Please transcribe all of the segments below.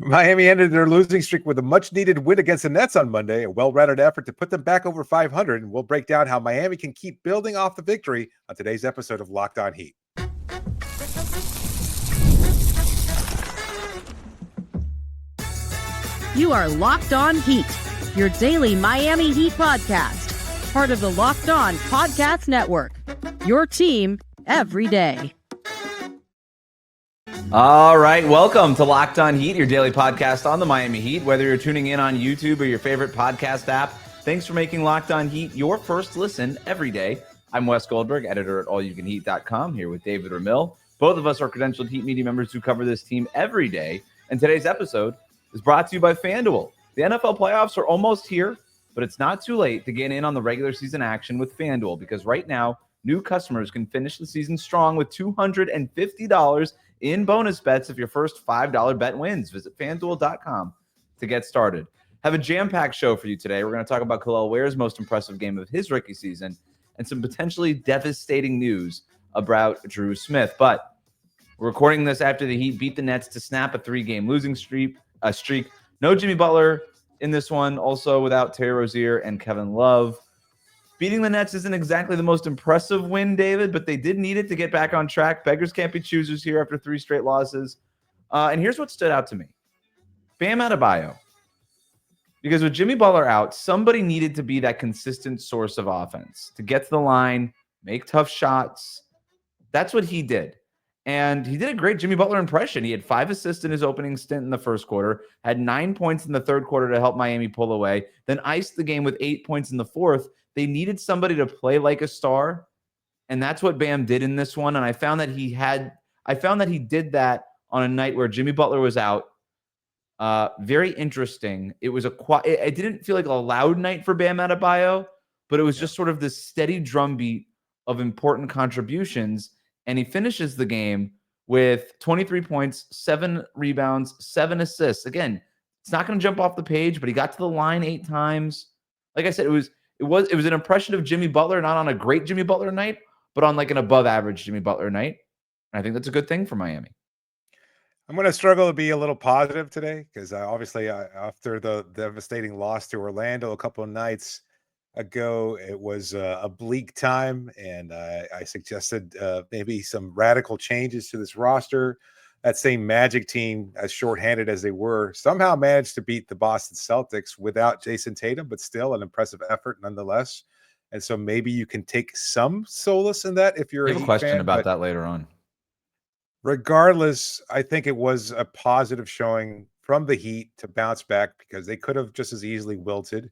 Miami ended their losing streak with a much-needed win against the Nets on Monday, a well-rounded effort to put them back over 500, and we'll break down how Miami can keep building off the victory on today's episode of Locked On Heat. You are Locked On Heat, your daily Miami Heat podcast, part of the Locked On Podcast Network, your team every day. All right, welcome to Locked On Heat, your daily podcast on the Miami Heat. Whether you're tuning in on YouTube or your favorite podcast app, thanks for making Locked On Heat your first listen every day. I'm Wes Goldberg, editor at allyoucanheat.com, here with David Ramil. Both of us are credentialed Heat media members who cover this team every day. And today's episode is brought to you by FanDuel. The NFL playoffs are almost here, but it's not too late to get in on the regular season action with FanDuel, because right now, new customers can finish the season strong with $250 in bonus bets if your first $5 bet wins. Visit FanDuel.com to get started. Have a jam-packed show for you today. We're going to talk about Kel'el Ware's most impressive game of his rookie season and some potentially devastating news about Dru Smith. But we're recording this after the Heat beat the Nets to snap a 3-game losing streak. No Jimmy Butler in this one, also without Terry Rozier and Kevin Love. Beating the Nets isn't exactly the most impressive win, David, but they did need it to get back on track. Beggars can't be choosers here after 3 straight losses. And here's what stood out to me. Bam Adebayo. Because with Jimmy Butler out, somebody needed to be that consistent source of offense, to get to the line, make tough shots. That's what he did. And he did a great Jimmy Butler impression. He had 5 assists in his opening stint in the first quarter, had 9 points in the third quarter to help Miami pull away, then iced the game with 8 points in the fourth. They needed somebody to play like a star, and that's what Bam did in this one. And I found that he did that on a night where Jimmy Butler was out. Very interesting. It didn't feel like a loud night for Bam Adebayo, but it was just sort of this steady drumbeat of important contributions. And he finishes the game with 23 points, 7 rebounds, 7 assists. Again, it's not going to jump off the page, but he got to the line 8 times. Like I said, it was an impression of Jimmy Butler, not on a great Jimmy Butler night, but on like an above average Jimmy Butler night. And I think that's a good thing for Miami. I'm going to struggle to be a little positive today because obviously after the devastating loss to Orlando a couple of nights ago, it was a bleak time, and I suggested maybe some radical changes to this roster. That same Magic team, as shorthanded as they were, somehow managed to beat the Boston Celtics without Jason Tatum, but still an impressive effort nonetheless. And so maybe you can take some solace in that if you're a question fan, about that later on. Regardless, I think it was a positive showing from the Heat to bounce back because they could have just as easily wilted.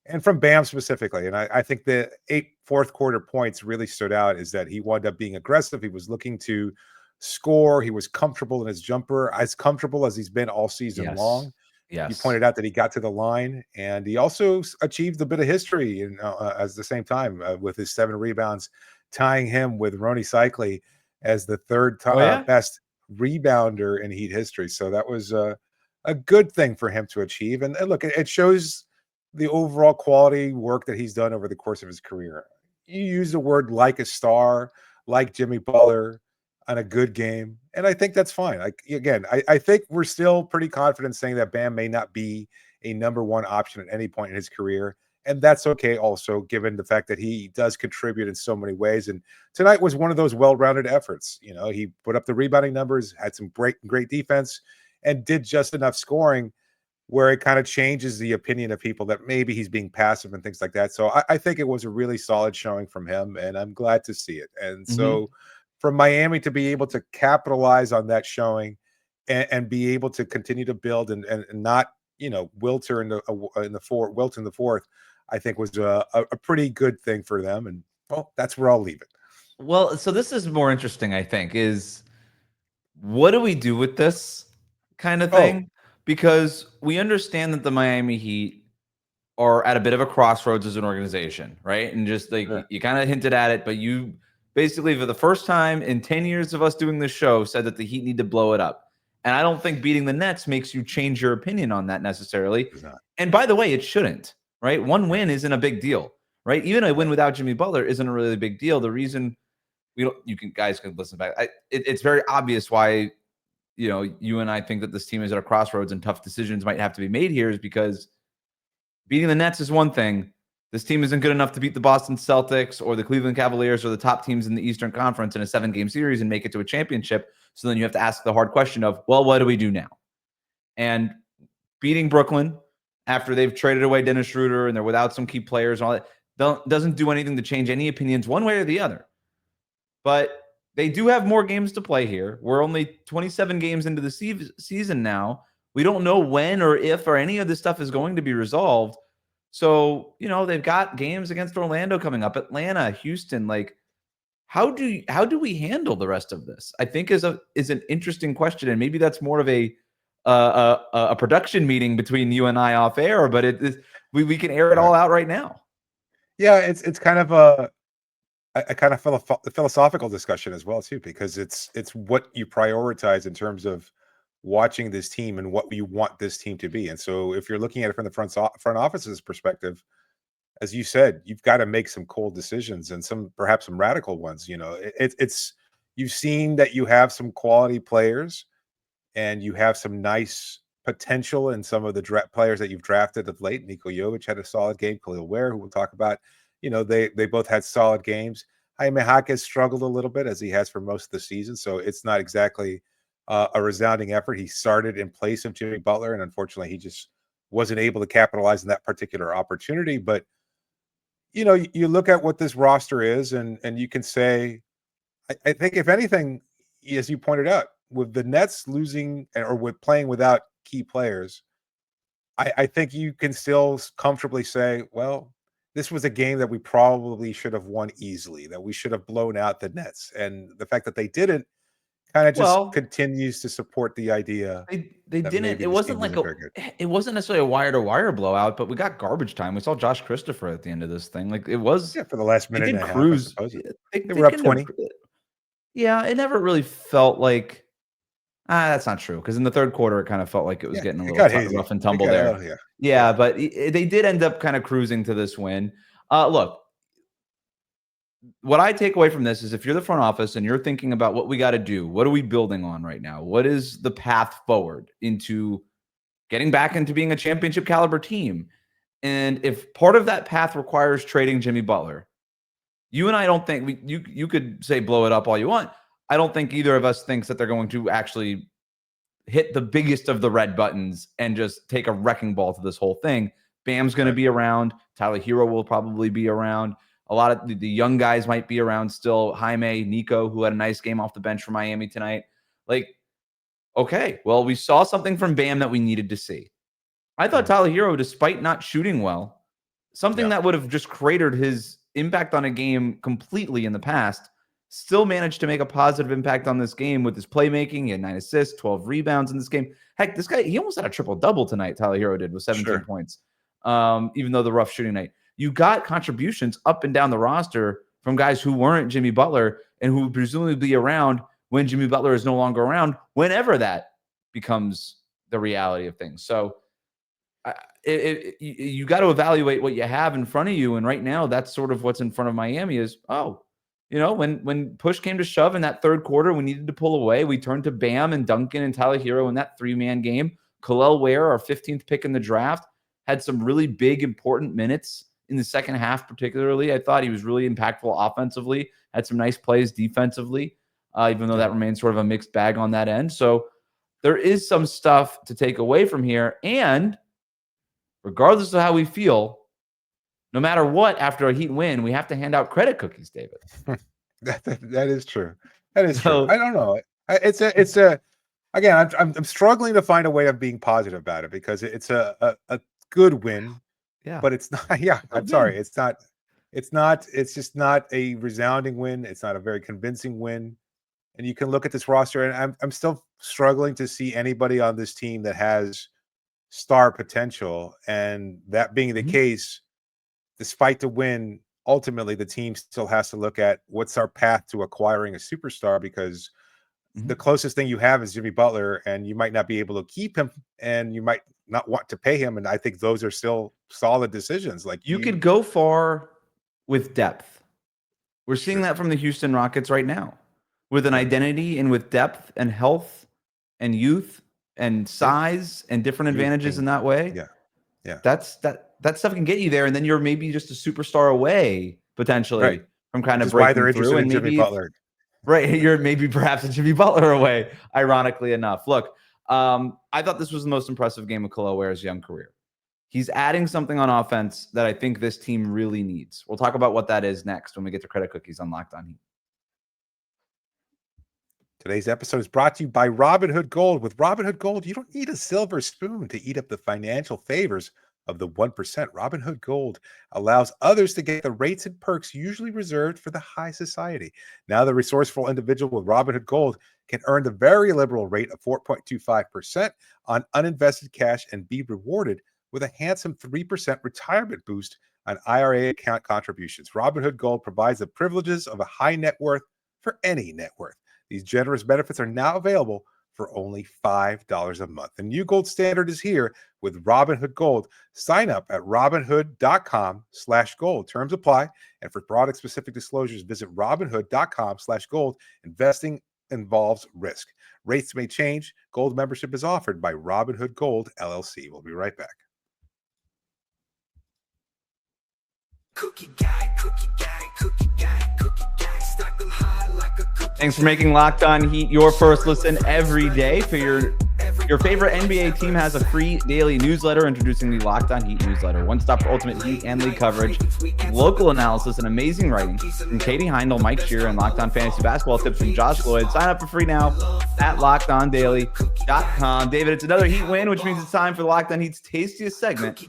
And from Bam specifically. And I think the 8 fourth quarter points really stood out is that he wound up being aggressive. He was looking to score. He was comfortable in his jumper, as comfortable as he's been all season long. Yes. You pointed out that he got to the line, and he also achieved a bit of history at the same time with his 7 rebounds, tying him with Rony Cycli as the third best rebounder in Heat history. So that was a good thing for him to achieve. And look, it shows the overall quality work that he's done over the course of his career. You use the word like a star, like Jimmy Butler, on a good game, and I think that's fine. Like, again, I think we're still pretty confident saying that Bam may not be a number 1 option at any point in his career, and that's okay also, given the fact that he does contribute in so many ways. And tonight was one of those well-rounded efforts. You know, he put up the rebounding numbers, had some great defense, and did just enough scoring where it kind of changes the opinion of people that maybe he's being passive and things like that. So I think it was a really solid showing from him, and I'm glad to see it. And so for Miami to be able to capitalize on that showing and be able to continue to build and not, wilt in the fourth, I think was a pretty good thing for them. And well, that's where I'll leave it. Well, so this is more interesting, I think, is what do we do with this kind of thing? Because we understand that the Miami Heat are at a bit of a crossroads as an organization, right? And just like you kind of hinted at it, but you basically, for the first time in 10 years of us doing this show, said that the Heat need to blow it up. And I don't think beating the Nets makes you change your opinion on that necessarily. And by the way, it shouldn't, right? 1 win isn't a big deal, right? Even a win without Jimmy Butler isn't a really big deal. The reason guys can listen back. It's very obvious why you and I think that this team is at a crossroads and tough decisions might have to be made here is because beating the Nets is one thing. This team isn't good enough to beat the Boston Celtics or the Cleveland Cavaliers or the top teams in the Eastern Conference in a 7-game series and make it to a championship. So then you have to ask the hard question of, well, what do we do now? And beating Brooklyn after they've traded away Dennis Schroeder and they're without some key players and all that doesn't do anything to change any opinions one way or the other. But they do have more games to play here. We're only 27 games into the season now. We don't know when or if or any of this stuff is going to be resolved. So, they've got games against Orlando coming up, Atlanta, Houston. Like, how do we handle the rest of this? I think is an interesting question, and maybe that's more of a production meeting between you and I off air. But we can air it all out right now. Yeah, it's kind of a kind of philosophical discussion as well too, because it's what you prioritize in terms of watching this team and what you want this team to be. And so if you're looking at it from the front office's perspective, as you said, you've got to make some cold decisions and perhaps some radical ones. It's you've seen that you have some quality players and you have some nice potential in some of the players that you've drafted of late. Nikola Jovic had a solid game. Kel'el Ware, who we'll talk about, they both had solid games. Jaime Jaquez struggled a little bit, as he has for most of the season. So it's not exactly a resounding effort. He started in place of Jimmy Butler, and unfortunately, he just wasn't able to capitalize on that particular opportunity. But you look at what this roster is, and you can say, I think if anything, as you pointed out, with the Nets losing or with playing without key players, I think you can still comfortably say, well, this was a game that we probably should have won easily, that we should have blown out the Nets. And the fact that they didn't kind of just continues to support the idea. They didn't. It wasn't like it wasn't necessarily a wire-to-wire blowout, but we got garbage time. We saw Josh Christopher at the end of this thing. Like it was for the last minute and a half, I suppose. They were up 20. Yeah, it never really felt like that's not true, because in the third quarter it kind of felt like it was getting a little rough and tumble there. Yeah, but they did end up kind of cruising to this win. Look, what I take away from this is if you're the front office and you're thinking about what we got to do, what are we building on right now? What is the path forward into getting back into being a championship caliber team? And if part of that path requires trading Jimmy Butler, you and I don't think you could say blow it up all you want. I don't think either of us thinks that they're going to actually hit the biggest of the red buttons and just take a wrecking ball to this whole thing. Bam's going to be around. Tyler Herro will probably be around. A lot of the young guys might be around still. Jaime, Nico, who had a nice game off the bench for Miami tonight. Like, okay, well, we saw something from Bam that we needed to see. I thought Tyler Herro, despite not shooting well, something that would have just cratered his impact on a game completely in the past, still managed to make a positive impact on this game with his playmaking. He had 9 assists, 12 rebounds in this game. Heck, this guy, he almost had a triple-double tonight, Tyler Herro did, with 17 points, even though the rough shooting night. You got contributions up and down the roster from guys who weren't Jimmy Butler and who presumably be around when Jimmy Butler is no longer around, whenever that becomes the reality of things. So you got to evaluate what you have in front of you. And right now, that's sort of what's in front of Miami is, when push came to shove in that third quarter, we needed to pull away. We turned to Bam and Duncan and Tyler Herro in that 3-man game. Kel'el Ware, our 15th pick in the draft, had some really big, important minutes in the second half, particularly. I thought he was really impactful offensively, had some nice plays defensively, even though that remains sort of a mixed bag on that end. So there is some stuff to take away from here. And regardless of how we feel, no matter what, after a Heat win, we have to hand out credit cookies, David. That is true. That is true. I don't know. It's a again, I'm struggling to find a way of being positive about it, because it's a good win. Yeah. But it's not, I'm sorry. It's just not a resounding win. It's not a very convincing win. And you can look at this roster, and I'm still struggling to see anybody on this team that has star potential. And that being the case, despite the win, ultimately the team still has to look at what's our path to acquiring a superstar, because the closest thing you have is Jimmy Butler, and you might not be able to keep him, and you might not want to pay him. And I think those are still solid decisions. Like you could go far with depth. We're seeing that from the Houston Rockets right now, with an identity and with depth and health. and youth and size and different advantages in that way. Yeah. That stuff can get you there. And then you're maybe just a superstar away potentially from kind of breaking why they're through. interested And in Jimmy Butler. Right. You're maybe perhaps a Jimmy Butler away, ironically enough. Look, I thought this was the most impressive game of Kel'el Ware's young career. He's adding something on offense that I think this team really needs. We'll talk about what that is next when we get to credit cookies on Locked On Heat. Today's episode is brought to you by Robinhood Gold. With Robinhood Gold, you don't need a silver spoon to eat up the financial favors of the 1%. Robinhood Gold allows others to get the rates and perks usually reserved for the high society. Now, the resourceful individual with Robinhood Gold can earn the very liberal rate of 4.25% on uninvested cash and be rewarded with a handsome 3% retirement boost on IRA account contributions. Robinhood Gold provides the privileges of a high net worth for any net worth. These generous benefits are now available for only $5 a month. The new gold standard is here with Robinhood Gold. Sign up at robinhood.com/gold. Terms apply. And for product-specific disclosures, visit robinhood.com/gold. Investing involves risk. Rates may change. Gold membership is offered by Robinhood Gold, LLC. We'll be right back. Cookie guy, cookie guy, cookie guy, cookie guy. Stack them high like a cookie. Thanks for making Locked On Heat your first listen every day. For your favorite NBA team has a free daily newsletter introducing the Locked On Heat newsletter. One stop for ultimate Heat and league coverage, local analysis, and amazing writing from Katie Heindel, Mike Shearer, and Locked On Fantasy Basketball tips from Josh Lloyd. Sign up for free now at LockedOnDaily.com. David, it's another Heat win, which means it's time for Locked On Heat's tastiest segment.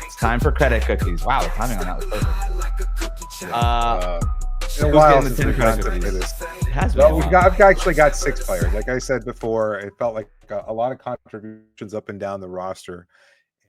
It's time for credit cookies. Wow, the timing on that was perfect. In a while since we've gotten to this. It has been. Well, I've actually got 6 players. Like I said before, it felt like a lot of contributions up and down the roster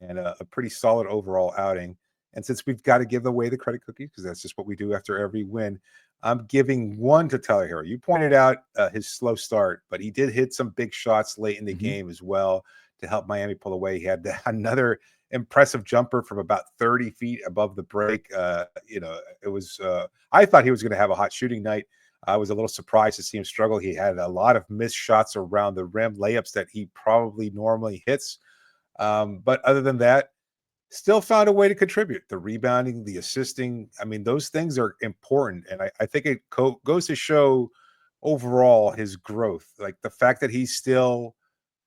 and a pretty solid overall outing. And since we've got to give away the credit cookies, because that's just what we do after every win, I'm giving one to Tyler Herro. You pointed out his slow start, but he did hit some big shots late in the game as well to help Miami pull away. He had another impressive jumper from about 30 feet above the break. It was I thought he was going to have a hot shooting night. I was a little surprised to see him struggle. He had a lot of missed shots around the rim, layups that he probably normally hits. But other than that, still found a way to contribute. The rebounding, the assisting, I mean, those things are important. And I think it goes to show overall his growth. Like the fact that he's still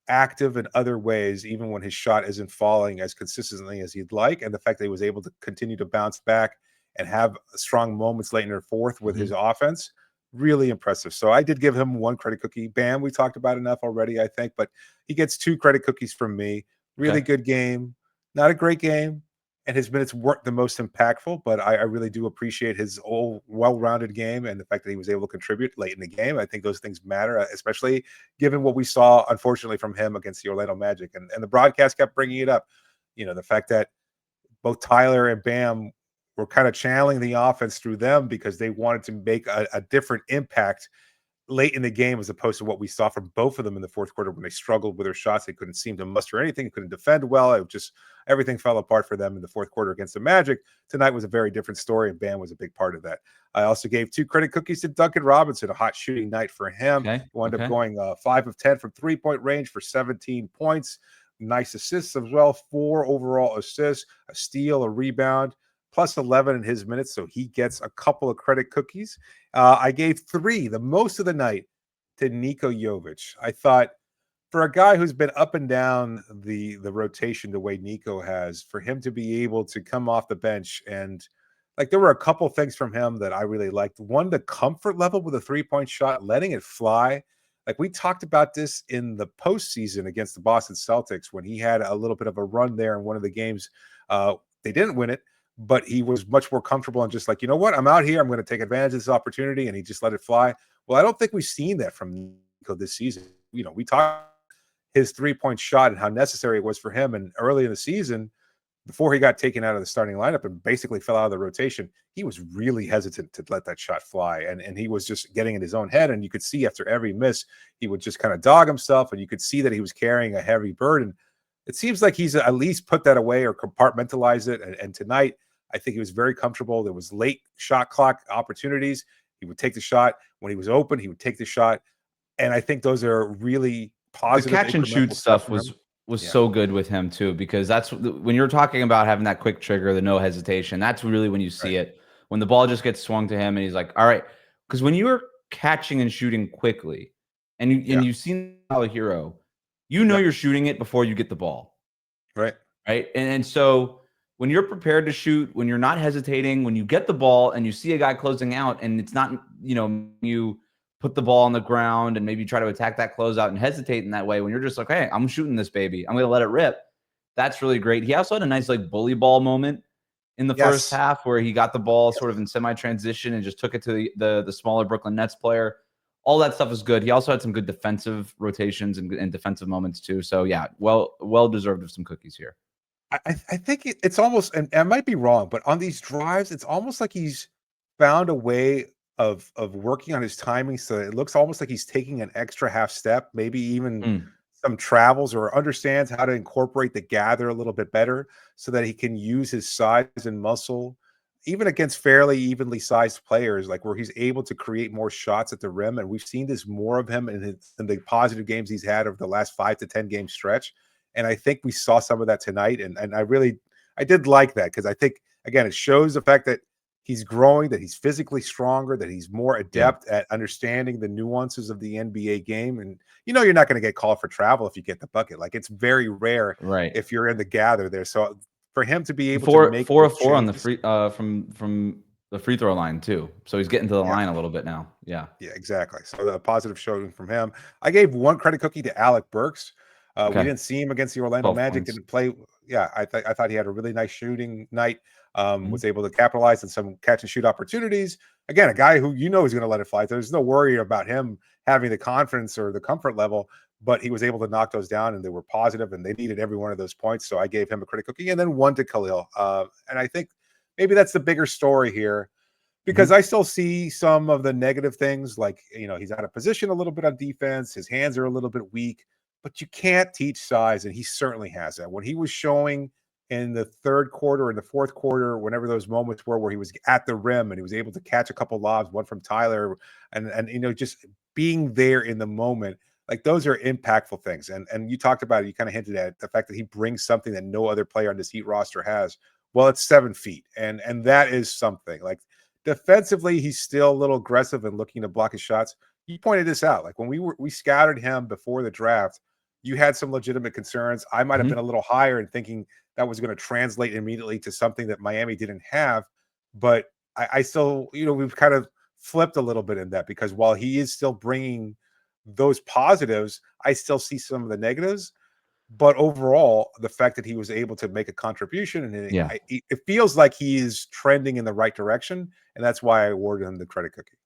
active in other ways, even when his shot isn't falling as consistently as he'd like, and the fact that he was able to continue to bounce back and have strong moments late in the fourth with his offense, really impressive. So I did give him one credit cookie. Bam, we talked about enough already, I think, but he gets 2 credit cookies from me. Really good game, not a great game, and his minutes weren't the most impactful, but I really do appreciate his whole well-rounded game and the fact that he was able to contribute late in the game. I think those things matter, especially given what we saw, unfortunately, from him against the Orlando Magic. And the broadcast kept bringing it up. You know, the fact that both Tyler and Bam were kind of channeling the offense through them because they wanted to make a different impact late in the game as opposed to what we saw from both of them in the fourth quarter when they struggled with their shots. They couldn't seem to muster anything, couldn't defend well. It just everything fell apart for them in the fourth quarter against the Magic. Tonight was a very different story, and Bam was a big part of that. I also gave 2 credit cookies to Duncan Robinson, a hot shooting night for him. He wound up going 5 of 10 from 3-point range for 17 points. Nice assists as well, 4 overall assists, a steal, a rebound, plus 11 in his minutes, so he gets a couple of credit cookies. I gave 3, the most of the night, to Nikola Jovic. I thought for a guy who's been up and down the rotation the way Nico has, for him to be able to come off the bench and like there were a couple things from him that I really liked. One, the comfort level with a 3-point shot, letting it fly. Like we talked about this in the postseason against the Boston Celtics when he had a little bit of a run there in one of the games. They didn't win it, but he was much more comfortable and just like, you know what, I'm out here. I'm going to take advantage of this opportunity. And he just let it fly. Well, I don't think we've seen that from Nico this season. You know, we talked his 3-point shot and how necessary it was for him. And early in the season, before he got taken out of the starting lineup and basically fell out of the rotation, he was really hesitant to let that shot fly. And he was just getting in his own head. And you could see after every miss, he would just kind of dog himself. And you could see that he was carrying a heavy burden. It seems like he's at least put that away or compartmentalized it. And tonight, I think he was very comfortable. There was late shot clock opportunities. He would take the shot. When he was open, he would take the shot. And I think those are really positive. The catch and shoot stuff was Yeah. so good with him too, because that's when you're talking about having that quick trigger, the no hesitation. That's really when you see it, when the ball just gets swung to him and he's like, all right. Because when you're catching and shooting quickly and you've seen Herro, you know you're shooting it before you get the ball. Right. And so when you're prepared to shoot, when you're not hesitating, when you get the ball and you see a guy closing out and it's not, you put the ball on the ground and maybe try to attack that closeout and hesitate in that way, when you're just like, hey, I'm shooting this baby, I'm going to let it rip. That's really great. He also had a nice bully ball moment in the first half where he got the ball sort of in semi-transition and just took it to the smaller Brooklyn Nets player. All that stuff is good. He also had some good defensive rotations and defensive moments too. So yeah, well deserved of some cookies here. I think it's almost, and I might be wrong, but on these drives, it's almost like he's found a way of working on his timing, so it looks almost like he's taking an extra half step, maybe even some travels, or understands how to incorporate the gather a little bit better so that he can use his size and muscle even against fairly evenly sized players, like where he's able to create more shots at the rim. And we've seen this more of him in the positive games he's had over the last 5 to 10 game stretch. And I think we saw some of that tonight. And I did like that, because I think, again, it shows the fact that he's growing, that he's physically stronger, that he's more adept at understanding the nuances of the NBA game. And you're not going to get called for travel if you get the bucket. Like, it's very rare if you're in the gather there. So for him to be able to make 4 of 4 on the free from the free throw line too. So he's getting to the line a little bit now. Yeah, exactly. So the positive showing from him. I gave one credit cookie to Alec Burks. We didn't see him against the Orlando Magic. Didn't play. Yeah, I thought he had a really nice shooting night. Was able to capitalize on some catch and shoot opportunities. Again, a guy who is going to let it fly. There's no worry about him having the confidence or the comfort level, but he was able to knock those down, and they were positive, and they needed every one of those points. So I gave him a credit cookie, and then one to Kelel. And I think maybe that's the bigger story here, because I still see some of the negative things, like, he's out of position a little bit on defense. His hands are a little bit weak, but you can't teach size, and he certainly has that. When he was showing in the third quarter and the fourth quarter, whenever those moments were where he was at the rim and he was able to catch a couple lobs, one from Tyler, and just being there in the moment, like, those are impactful things. And you talked about it, you kind of hinted at the fact that he brings something that no other player on this Heat roster has. Well, it's 7 feet, and that is something. Like, defensively, he's still a little aggressive and looking to block his shots. You pointed this out. Like, when we scouted him before the draft, you had some legitimate concerns. I might have been a little higher in thinking that was going to translate immediately to something that Miami didn't have. But I still, we've kind of flipped a little bit in that, because while he is still bringing those positives, I still see some of the negatives. But overall, the fact that he was able to make a contribution, and it feels like he is trending in the right direction. And that's why I awarded him the credit cookie.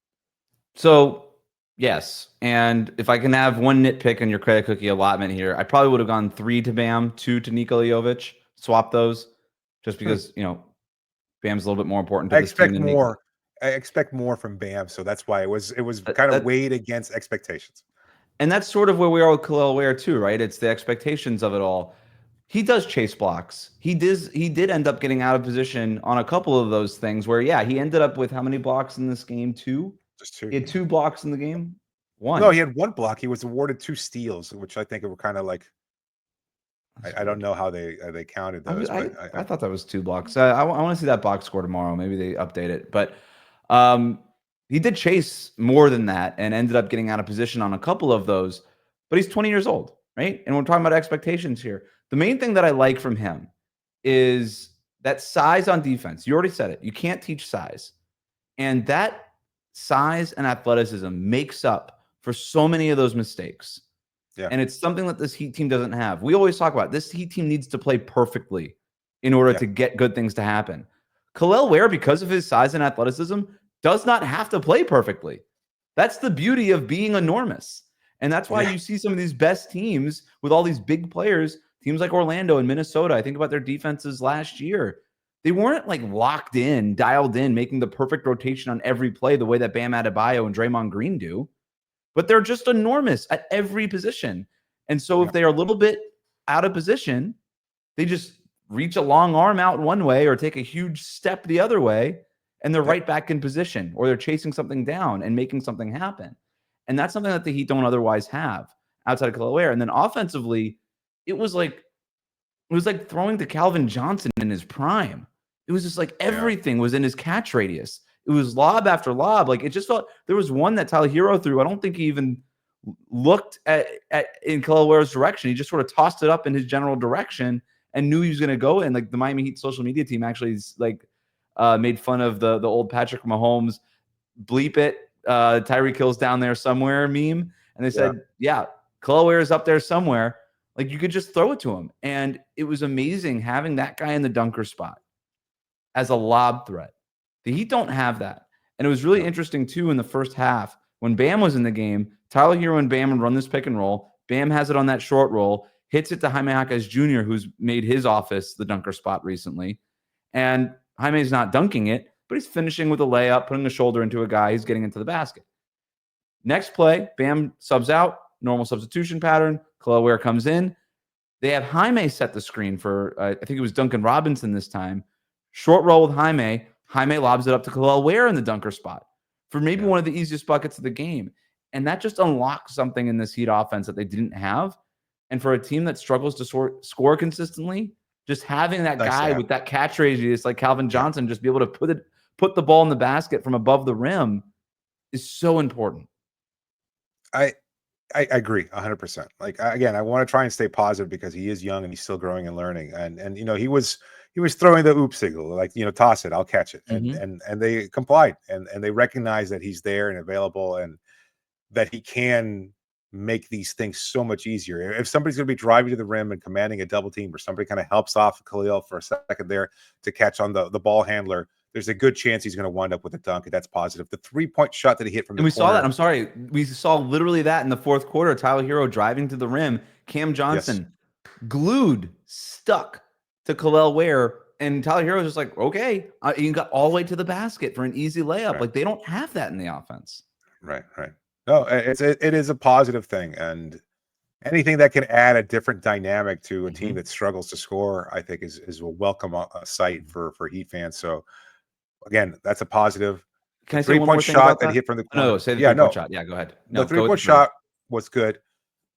So, yes. And if I can have one nitpick in your credit cookie allotment here, I probably would have gone 3 to Bam, 2 to Nikola Jovic. Swap those, just because, Bam's a little bit more important to this team than Nikola. I expect more from Bam, so that's why it was kind of weighed against expectations. And that's sort of where we are with Kelel Ware too, right? It's the expectations of it all. He does chase blocks. He did end up getting out of position on a couple of those things where, he ended up with how many blocks in this game? 2? Just 2. He had 2 blocks in the game? 1. No, he had 1 block. He was awarded 2 steals, which I think were kind of like, I don't know how they counted those. I thought that was 2 blocks. I want to see that box score tomorrow. Maybe they update it. But he did chase more than that and ended up getting out of position on a couple of those. But he's 20 years old, right? And we're talking about expectations here. The main thing that I like from him is that size on defense. You already said it. You can't teach size. And that size and athleticism makes up for so many of those mistakes. Yeah. And it's something that this Heat team doesn't have. We always talk about this Heat team needs to play perfectly in order to get good things to happen. Kelel Ware, because of his size and athleticism, does not have to play perfectly. That's the beauty of being enormous. And that's why you see some of these best teams with all these big players, teams like Orlando and Minnesota. I think about their defenses last year. They weren't like locked in, dialed in, making the perfect rotation on every play the way that Bam Adebayo and Draymond Green do. But they're just enormous at every position. And so if they are a little bit out of position, they just reach a long arm out one way or take a huge step the other way, and they're right back in position, or they're chasing something down and making something happen. And that's something that the Heat don't otherwise have outside of Kel'el Ware. And then offensively, it was like throwing to Calvin Johnson in his prime. It was just like everything was in his catch radius. It was lob after lob. Like, it just felt there was one that Tyler Herro threw. I don't think he even looked at in Kel'el Ware's direction. He just sort of tossed it up in his general direction and knew he was going to go in. Like, the Miami Heat social media team actually made fun of the old Patrick Mahomes bleep it, Tyreek Hill's down there somewhere meme. And they said, Kel'el Ware is up there somewhere. Like, you could just throw it to him. And it was amazing having that guy in the dunker spot as a lob threat. The Heat don't have that. And it was really interesting, too, in the first half. When Bam was in the game, Tyler Herro and Bam would run this pick and roll. Bam has it on that short roll, hits it to Jaime Jaquez Jr., who's made his office the dunker spot recently. And Jaime's not dunking it, but he's finishing with a layup, putting the shoulder into a guy. He's getting into the basket. Next play, Bam subs out, normal substitution pattern. Kel'el Ware comes in. They have Jaime set the screen for, I think it was Duncan Robinson this time. Short roll with Jaime. Jaime lobs it up to Kel'el Ware in the dunker spot for maybe one of the easiest buckets of the game. And that just unlocks something in this Heat offense that they didn't have. And for a team that struggles to score consistently, just having that guy with that catch radius like Calvin Johnson, just be able to put the ball in the basket from above the rim is so important. I agree 100%. Like, again, I want to try and stay positive because he is young and he's still growing and learning. And he was throwing the oop signal, like, toss it, I'll catch it. And they complied and they recognize that he's there and available and that he can make these things so much easier. If somebody's going to be driving to the rim and commanding a double team, or somebody kind of helps off Kel'el for a second there to catch on the ball handler, there's a good chance he's going to wind up with a dunk, and that's positive. The 3-point shot that he hit from the corner. Saw that. I'm sorry. We saw literally that in the fourth quarter. Tyler Herro driving to the rim. Cam Johnson stuck to Kel'el Ware. And Tyler Herro was just like, okay, you got all the way to the basket for an easy layup. Right. Like, they don't have that in the offense. Right. No, it is a positive thing. And anything that can add a different dynamic to a team that struggles to score, I think is a welcome sight for Heat fans. So, again, that's a positive. Can I say one more thing shot about that? that hit from the corner. No, say the three-point shot. Yeah, go ahead. No, the three-point shot was good.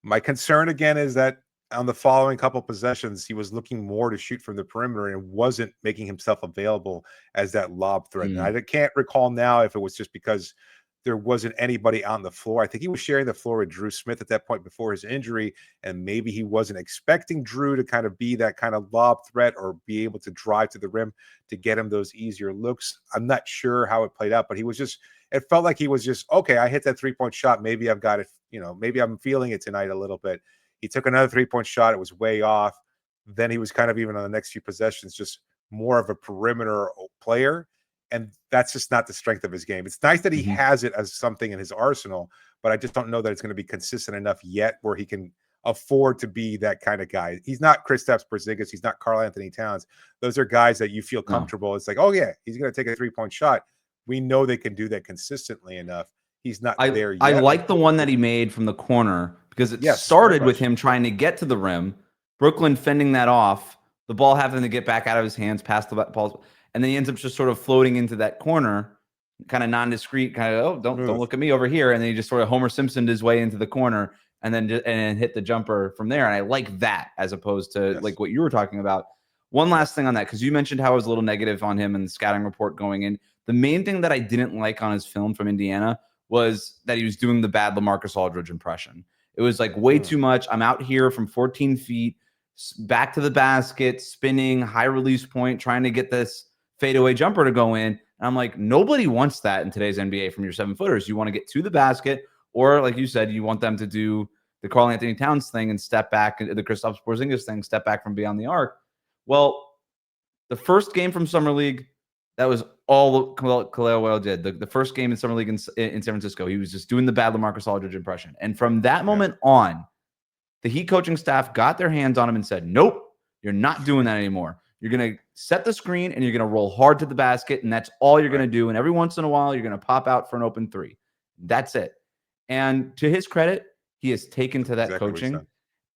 My concern, again, is that on the following couple possessions, he was looking more to shoot from the perimeter and wasn't making himself available as that lob threat. And I can't recall now if it was just because there wasn't anybody on the floor. I think he was sharing the floor with Dru Smith at that point before his injury, and maybe he wasn't expecting Dru to kind of be that kind of lob threat or be able to drive to the rim to get him those easier looks. I'm not sure how it played out, but it felt like he was just, okay, I hit that 3-point shot. Maybe I've got it, maybe I'm feeling it tonight a little bit. He took another 3-point shot. It was way off. Then he was kind of even on the next few possessions, just more of a perimeter player. And that's just not the strength of his game. It's nice that he has it as something in his arsenal, but I just don't know that it's going to be consistent enough yet where he can afford to be that kind of guy. He's not Kristaps Porzingis. He's not Karl Anthony Towns. Those are guys that you feel comfortable. It's like, oh yeah, he's going to take a 3-point shot. We know they can do that consistently enough. He's not there yet. I like the one that he made from the corner because it started with him trying to get to the rim, Brooklyn fending that off, the ball having to get back out of his hands past the ball. And then he ends up just sort of floating into that corner, kind of non-discreet, kind of, don't look at me over here. And then he just sort of Homer Simpsoned his way into the corner and then hit the jumper from there. And I like that as opposed to like what you were talking about. One last thing on that, because you mentioned how I was a little negative on him and the scouting report going in. The main thing that I didn't like on his film from Indiana was that he was doing the bad LaMarcus Aldridge impression. It was like way too much. I'm out here from 14 feet, back to the basket, spinning, high release point, trying to get this fadeaway jumper to go in. And I'm like, nobody wants that in today's NBA from your 7-footers. You want to get to the basket, or like you said, you want them to do the Karl Anthony Towns thing and step back, the Kristaps Porzingis thing, step back from beyond the arc. Well, the first game from Summer League, that was all Kel'el Ware did. The first game in Summer League in San Francisco, he was just doing the bad LaMarcus Aldridge impression. And from that moment on, the Heat coaching staff got their hands on him and said, nope, you're not doing that anymore. You're going to set the screen and you're going to roll hard to the basket, and that's all you're going to do. And every once in a while, you're going to pop out for an open three. That's it. And to his credit, he has taken to that coaching.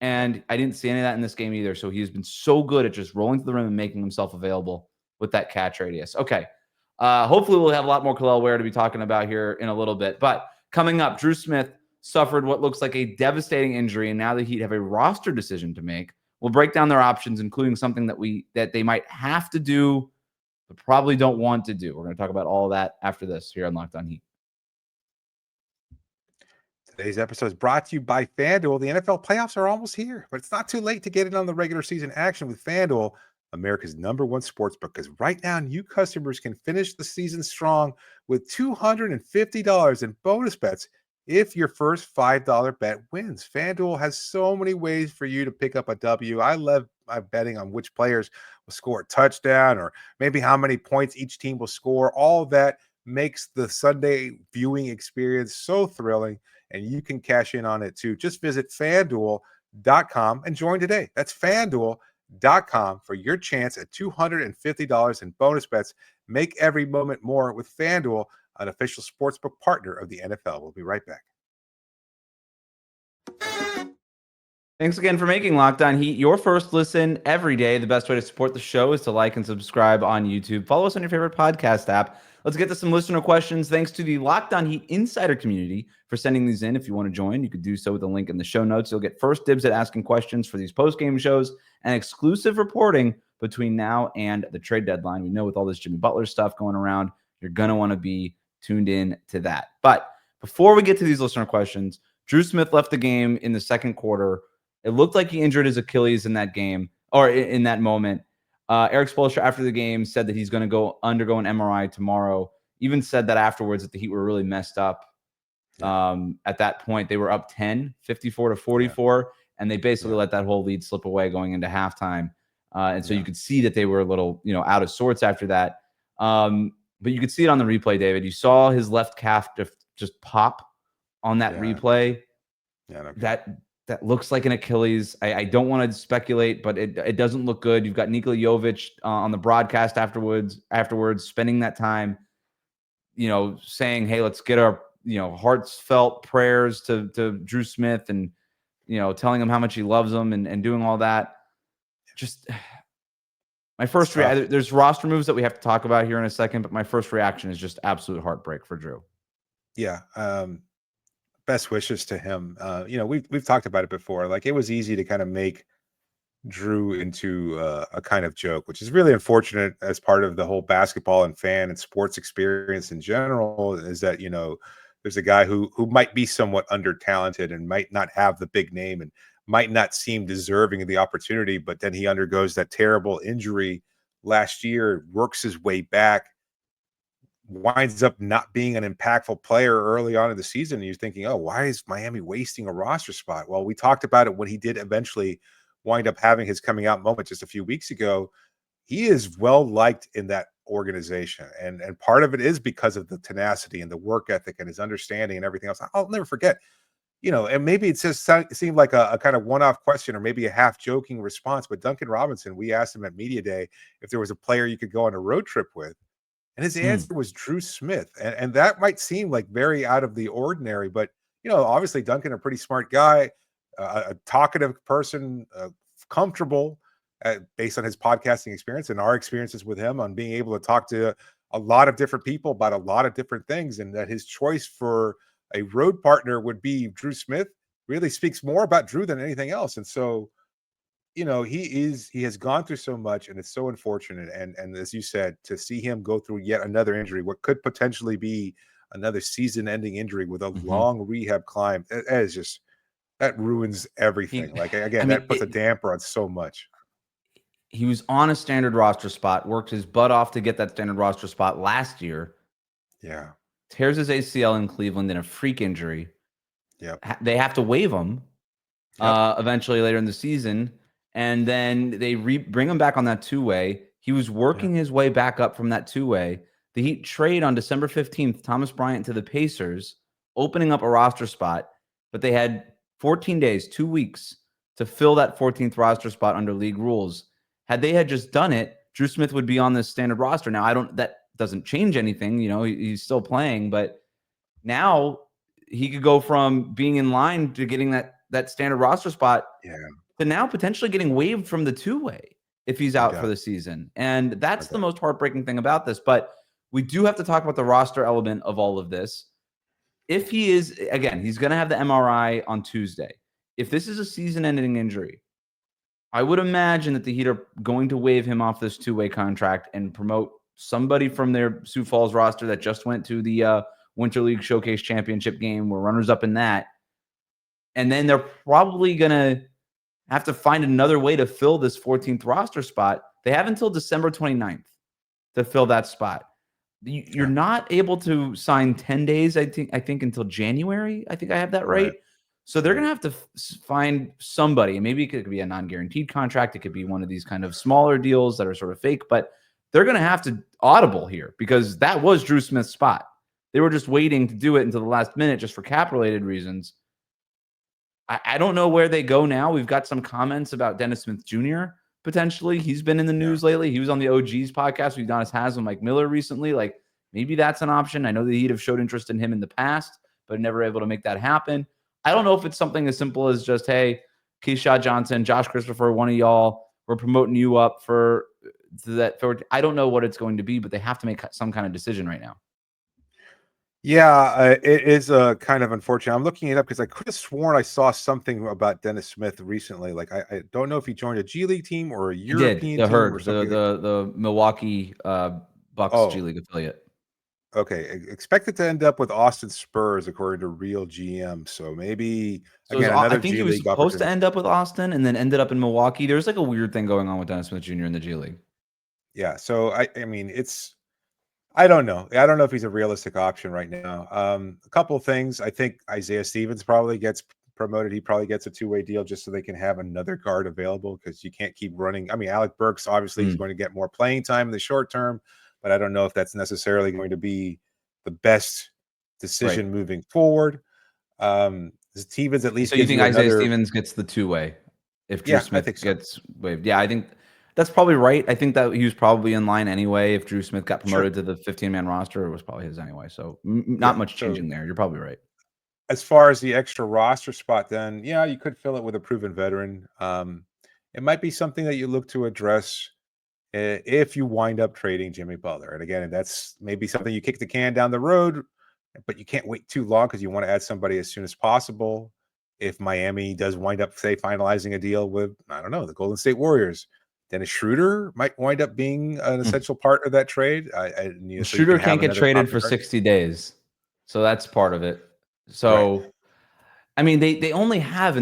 And I didn't see any of that in this game either. So he's been so good at just rolling to the rim and making himself available with that catch radius. Okay. Hopefully we'll have a lot more Kel'el Ware to be talking about here in a little bit. But coming up, Dru Smith suffered what looks like a devastating injury, and now the Heat have a roster decision to make. We'll break down their options, including something that they might have to do, but probably don't want to do. We're going to talk about all of that after this here on Locked On Heat. Today's episode is brought to you by FanDuel. The NFL playoffs are almost here, but it's not too late to get in on the regular season action with FanDuel, America's #1 sportsbook, because right now new customers can finish the season strong with $250 in bonus bets if your first $5 bet wins. FanDuel has so many ways for you to pick up a W. I love betting on which players will score a touchdown or maybe how many points each team will score. All of that makes the Sunday viewing experience so thrilling, and you can cash in on it too. Just visit FanDuel.com and join today. That's FanDuel.com for your chance at $250 in bonus bets. Make every moment more with FanDuel, an official sportsbook partner of the NFL. We'll be right back. Thanks again for making Locked On Heat your first listen every day. The best way to support the show is to like and subscribe on YouTube. Follow us on your favorite podcast app. Let's get to some listener questions. Thanks to the Locked On Heat Insider community for sending these in. If you want to join, you could do so with the link in the show notes. You'll get first dibs at asking questions for these post-game shows and exclusive reporting between now and the trade deadline. We know with all this Jimmy Butler stuff going around, you're going to want to be tuned in to that. But before we get to these listener questions, Dru Smith left the game in the second quarter. It looked like he injured his Achilles in that game, or in that moment. Eric Spoelstra, after the game, said that he's going to undergo an MRI tomorrow. Even said that afterwards that the Heat were really messed up. At that point, they were up 10, 54-44, and they basically let that whole lead slip away going into halftime. And so you could see that they were a little, out of sorts after that. But you could see it on the replay, David. You saw his left calf just pop on that replay. That looks like an Achilles. I don't want to speculate, but it doesn't look good. You've got Nikola Jovic on the broadcast afterwards, spending that time, saying, hey, let's get our, heartfelt prayers to Dru Smith and, telling him how much he loves him and doing all that. Just my first reaction, there's roster moves that we have to talk about here in a second, but my first reaction is just absolute heartbreak for Dru. Yeah. Best wishes to him. We've talked about it before. Like, it was easy to kind of make Dru into a kind of joke, which is really unfortunate as part of the whole basketball and fan and sports experience in general, is that, there's a guy who might be somewhat under talented and might not have the big name and might not seem deserving of the opportunity, but then he undergoes that terrible injury last year, works his way back, winds up not being an impactful player early on in the season. And you're thinking, oh, why is Miami wasting a roster spot? Well, we talked about it when he did eventually wind up having his coming out moment just a few weeks ago. He is well liked in that organization. And part of it is because of the tenacity and the work ethic and his understanding and everything else. I'll never forget, and maybe it seemed like a kind of one-off question or maybe a half joking response, but Duncan Robinson, we asked him at Media Day if there was a player you could go on a road trip with. And his answer was Dru Smith. And that might seem like very out of the ordinary, but, obviously Duncan, a pretty smart guy, a talkative person, comfortable based on his podcasting experience and our experiences with him on being able to talk to a lot of different people about a lot of different things. And that his choice for a road partner would be Dru Smith really speaks more about Dru than anything else. And so, he has gone through so much, and it's so unfortunate. And as you said, to see him go through yet another injury, what could potentially be another season-ending injury with a long rehab climb, that ruins everything. That puts a damper on so much. He was on a standard roster spot, worked his butt off to get that standard roster spot last year. Yeah. Tears his ACL in Cleveland in a freak injury. Yeah. They have to waive him eventually later in the season. And then they bring him back on that two-way. He was working his way back up from that two-way. The Heat trade on December 15th, Thomas Bryant to the Pacers, opening up a roster spot. But they had 14 days, 2 weeks, to fill that 14th roster spot under league rules. Had they had just done it, Dru Smith would be on this standard roster. Now, that doesn't change anything. He's still playing. But now he could go from being in line to getting that standard roster spot to now potentially getting waived from the two-way if he's out for the season. And that's the most heartbreaking thing about this. But we do have to talk about the roster element of all of this. if he is, again, he's going to have the MRI on Tuesday. If this is a season-ending injury, I would imagine that the Heat are going to waive him off this two-way contract and promote somebody from their Sioux Falls roster that just went to the Winter League Showcase Championship game. We're runners-up in that. And then they're probably going to have to find another way to fill this 14th roster spot. They have until December 29th to fill that spot. You're not able to sign 10 days, I think until January. I think I have that right. So they're going to have to find somebody, and maybe it could be a non-guaranteed contract. It could be one of these kind of smaller deals that are sort of fake, but they're going to have to audible here because that was Dru Smith's spot. They were just waiting to do it until the last minute just for cap-related reasons. I don't know where they go now. We've got some comments about Dennis Smith Jr. potentially. He's been in the news lately. He was on the OGs podcast with Udonis Haslem and Mike Miller recently. Like, maybe that's an option. I know the Heat have showed interest in him in the past, but never able to make that happen. I don't know if it's something as simple as just, hey, Keyshawn Johnson, Josh Christopher, one of y'all, we're promoting you up for that. I don't know what it's going to be, but they have to make some kind of decision right now. Yeah, it is kind of unfortunate. I'm looking it up because I could have sworn I saw something about Dennis Smith recently. Like, I don't know if he joined a G League team or a European team. The Herd, the Milwaukee Bucks G League affiliate. Okay, expected to end up with Austin Spurs according to Real GM. So maybe again, another I think G he was League supposed to end up with Austin and then ended up in Milwaukee. There's like a weird thing going on with Dennis Smith Jr. in the G League. Yeah, so I mean, I don't know. I don't know if he's a realistic option right now. A couple of things. I think Isaiah Stevens probably gets promoted. He probably gets a two-way deal just so they can have another guard available because you can't keep running. I mean, Alec Burks obviously is going to get more playing time in the short term, but I don't know if that's necessarily going to be the best decision moving forward. Stevens at least. So you think Isaiah Stevens gets the two-way if Dru Smith gets waived? Yeah, I think that's probably right. I think that he was probably in line anyway. If Dru Smith got promoted to the 15-man roster, it was probably his anyway. So not much changing there. You're probably right. As far as the extra roster spot, then, yeah, you could fill it with a proven veteran. It might be something that you look to address if you wind up trading Jimmy Butler. And again, that's maybe something you kick the can down the road, but you can't wait too long because you want to add somebody as soon as possible. If Miami does wind up, say, finalizing a deal with, I don't know, the Golden State Warriors, Dennis Schroeder might wind up being an essential part of that trade. Schroeder can't get traded for 60 days. So that's part of it. So, I mean, they only have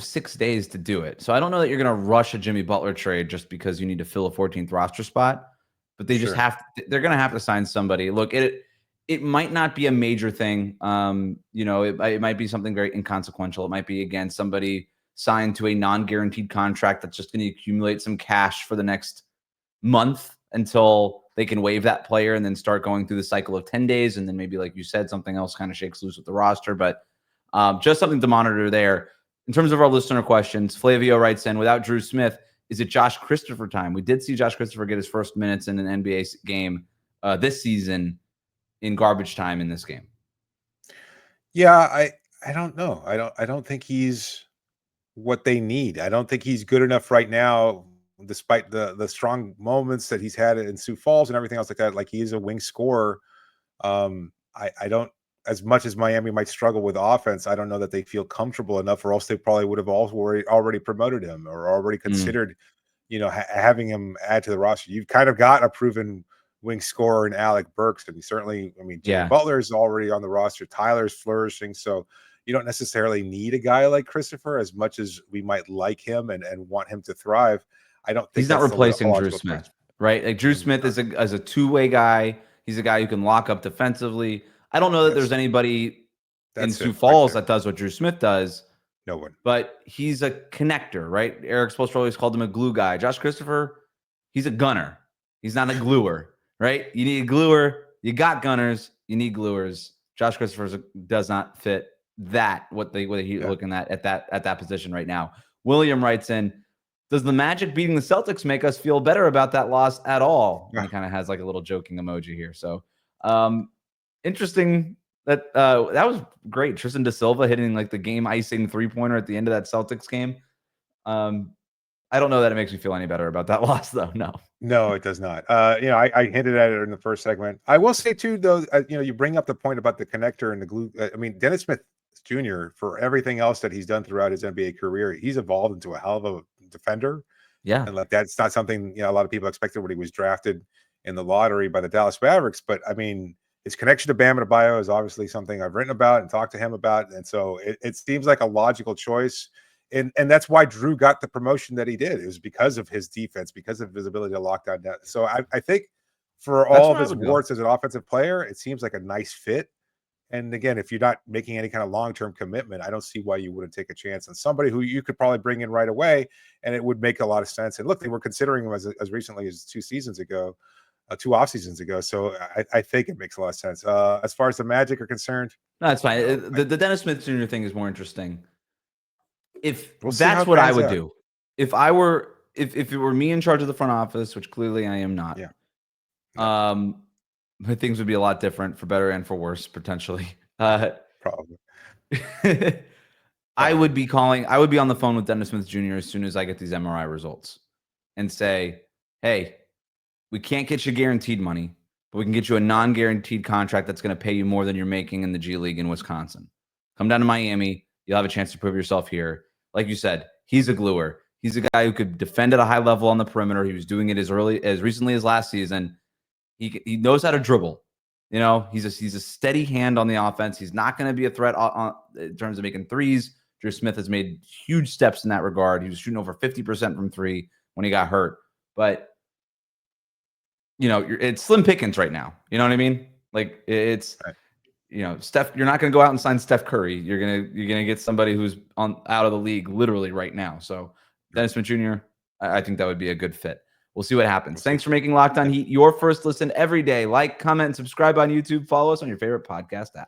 6 days to do it. So I don't know that you're going to rush a Jimmy Butler trade just because you need to fill a 14th roster spot. But they just they're going to have to sign somebody. Look, it might not be a major thing. It might be something very inconsequential. It might be, again, somebody signed to a non-guaranteed contract that's just going to accumulate some cash for the next month until they can waive that player and then start going through the cycle of 10 days. And then maybe, like you said, something else kind of shakes loose with the roster. But just something to monitor there. In terms of our listener questions, Flavio writes in, without Dru Smith, is it Josh Christopher time? We did see Josh Christopher get his first minutes in an NBA game this season in garbage time in this game. Yeah, I don't know. I don't think he's what they need. I don't think he's good enough right now, despite the strong moments that he's had in Sioux Falls and everything else like that. Like, he's a wing scorer. I don't, as much as Miami might struggle with offense, I don't know that they feel comfortable enough, or else they probably would have already promoted him or already considered, having him add to the roster. You've kind of got a proven wing scorer in Alec Burks, and he certainly, Jimmy Butler is already on the roster. Tyler's flourishing, so you don't necessarily need a guy like Christopher as much as we might like him and want him to thrive. I don't think he's not replacing Dru Smith, right? Like, Dru Smith is a two-way guy. He's a guy who can lock up defensively. I don't know that there's anybody in Sioux Falls that does what Dru Smith does. No one. But he's a connector, right? Eric Spoelstra always called him a glue guy. Josh Christopher, he's a gunner. He's not a gluer, right? You need a gluer. You got gunners. You need gluers. Josh Christopher does not fit what he's looking at that position right now. William writes in, does the Magic beating the Celtics make us feel better about that loss at all? And he kind of has like a little joking emoji here. So interesting that was great. Tristan da Silva hitting like the game icing 3-pointer at the end of that Celtics game. I don't know that it makes me feel any better about that loss, though. No, it does not. I hinted at it in the first segment. I will say too, though, you bring up the point about the connector and the glue. I mean, Dennis Smith Jr., for everything else that he's done throughout his NBA career, he's evolved into a hell of a defender. Yeah. And like that's not something, a lot of people expected when he was drafted in the lottery by the Dallas Mavericks. But I mean, his connection to Bam Adebayo is obviously something I've written about and talked to him about. And so it seems like a logical choice. And that's why Dru got the promotion that he did. It was because of his defense, because of his ability to lock down. So I think for all of his warts as an offensive player, it seems like a nice fit. And again, if you're not making any kind of long-term commitment, I don't see why you wouldn't take a chance on somebody who you could probably bring in right away, and it would make a lot of sense. And look, they were considering him as recently as 2 off seasons ago. So I think it makes a lot of sense. As far as the Magic are concerned, no, that's fine. The Dennis Smith Jr. thing is more interesting. If we'll that's what I would do, if it were me in charge of the front office, which clearly I am not, things would be a lot different for better and for worse, potentially. Probably. I would be on the phone with Dennis Smith Jr. as soon as I get these MRI results and say, hey, we can't get you guaranteed money, but we can get you a non-guaranteed contract that's going to pay you more than you're making in the G League in Wisconsin. Come down to Miami. You'll have a chance to prove yourself here. Like you said, he's a gluer. He's a guy who could defend at a high level on the perimeter. He was doing it as recently as last season. He knows how to dribble. He's a steady hand on the offense. He's not going to be a threat in terms of making threes. Dru Smith has made huge steps in that regard. He was shooting over 50% from three when he got hurt. But, it's slim pickings right now. You know what I mean? Like it's right. Steph, you're not going to go out and sign Steph Curry. You're going to get somebody who's out of the league literally right now. So Dennis Smith Jr., I think that would be a good fit. We'll see what happens. Thanks for making Locked On Heat your first listen every day. Like, comment, and subscribe on YouTube. Follow us on your favorite podcast app.